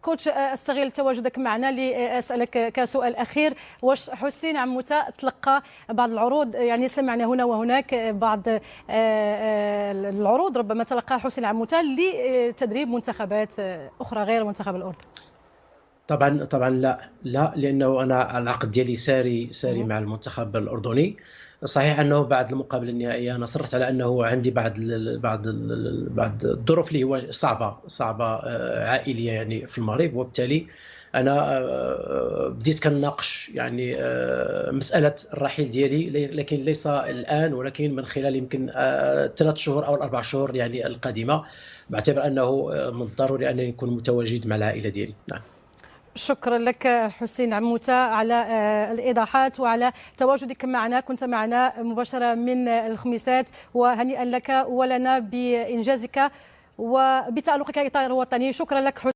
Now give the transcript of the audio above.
كوتش استغل تواجدك معنا لاسالك كسؤال اخير. واش حسين عموته تلقى بعض العروض؟ يعني سمعنا هنا وهناك بعض العروض ربما تلقاها حسين عموته لتدريب منتخبات اخرى غير منتخب الاردن. طبعا لا لانه انا العقد ديالي ساري مع المنتخب الاردني. صحيح انه بعد المقابله النهائيه انا صرحت على انه عندي بعض الظروف اللي هو صعبه عائليه يعني في المغرب، وبالتالي انا بديت كنناقش يعني مساله الرحيل ديالي، لكن ليس الان ولكن من خلال يمكن 3 شهور او 4 شهور يعني القادمه، بعتبر انه من الضروري انني نكون متواجد مع العائله ديالي. نعم. شكرا لك حسين عموته على الإيضاحات وعلى تواجدك معنا. كنت معنا مباشرة من الخميسات، وهنيئا لك ولنا بإنجازك وبتألقك إطار وطني. شكرا لك.